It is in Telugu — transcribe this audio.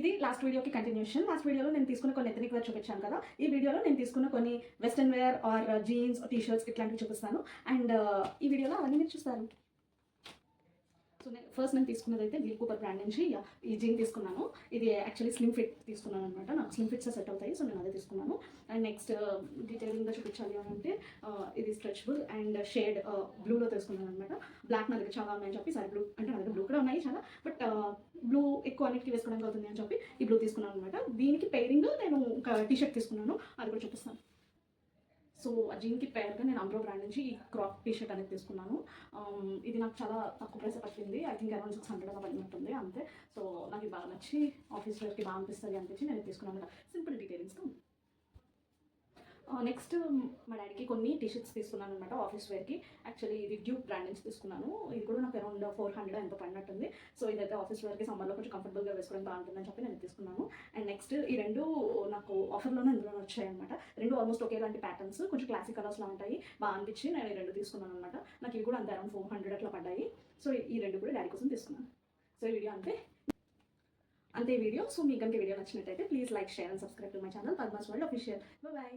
ఇది లాస్ట్ వీడియోకి కంటిన్యూషన్. లాస్ట్ వీడియోలో నేను తీసుకున్న కొన్ని ఎథనిక్ వేర్ చూపించాను కదా, ఈ వీడియోలో నేను తీసుకున్న కొన్ని western wear or jeans, T shirts ఇట్లాంటివి చూపిస్తాను. అండ్ ఈ వీడియోలో అవన్నీ మీరు చూస్తారు. సో ఫస్ట్ నేను తీసుకున్నది అయితే లీవ్ కూపర్ బ్రాండ్ నుంచి ఈ జీన్ తీసుకున్నాను. ఇది యాక్చువల్లీ స్లిమ్ ఫిట్ తీసుకున్నాను అనమాట. నాకు స్లిమ్ ఫిట్స్ సెట్ అవుతాయి, సో నేను అదే తీసుకున్నాను. అండ్ నెక్స్ట్ డీటెయిలింగ్గా చూపించాలి అని అంటే ఇది స్ట్రెచబుల్ అండ్ షేడ్ బ్లూలో తీసుకున్నాను అనమాట. బ్లాక్ నా దగ్గర చాలా ఉన్నాయని చెప్పి సరే బ్లూ అంటే నా దగ్గర బ్లూ కూడా ఉన్నాయి చాలా, బట్ బ్లూ ఎక్కువ అన్నిటికీ వేసుకోవడానికి అవుతుంది అని చెప్పి ఈ బ్లూ తీసుకున్నాను అనమాట. దీనికి పెయిరింగ్ నేను ఒక టీ షర్ట్ తీసుకున్నాను, అది కూడా చూపిస్తాను. సో ఆ జీన్కి పేరుగా నేను అంబ్రో బ్రాండ్ నుంచి ఈ క్రాప్ టీ షర్ట్ అనేది తీసుకున్నాను. ఇది నాకు చాలా తక్కువ ప్రైస్ పట్టింది. ఐ థింక్ అరౌండ్ 600 అలా పడినట్టుంది అంతే. సో నాకు బాగా నచ్చి ఆఫీస్ వేర్కి బాగా అనిపిస్తుంది అనిపించి నేను తీసుకున్నాను. సింపుల్ డీటెయిలింగ్స్తో నెక్స్ట్ మా డాడీకి కొన్ని టీ షర్ట్స్ తీసుకున్నాను అనమాట ఆఫీస్ వేర్కి. యాక్చువల్లీ ఇది డ్యూక్ బ్రాండ్ నుంచి తీసుకున్నాను. ఇది కూడా నాకు అరౌండ్ 400 ఎంతో పడినట్టుంది. సో ఇదైతే ఆఫీస్ వేర్కి సమ్మర్లో కొంచెం కంఫర్టబుల్గా వేసుకోవడం బాగుంటుందని చెప్పి నేను తీసుకున్నాను. అండ్ నెక్స్ట్ ఈ రెండు నాకు ఆఫర్లోనే ఇందులో వచ్చాయి అనమాట. రెండు ఆల్మోస్ట్ ఒకేలాంటి ప్యాటర్న్స్, కొంచెం క్లాసిక్ కలర్స్లో ఉంటాయి, బాగా అనిపించి నేను ఈ రెండు తీసుకున్నాను అనమాట. నాకు ఇవి కూడా అంతే అరౌండ్ 400 అట్లా పడ్డాయి. సో ఈ రెండు కూడా డాడీ కోసం తీసుకున్నాను. సో ఈ వీడియో అంతే వీడియో. సో మీకు కనుక వీడియో నచ్చినట్టయితే please like, share and subscribe to my channel Padma's world official. Bye.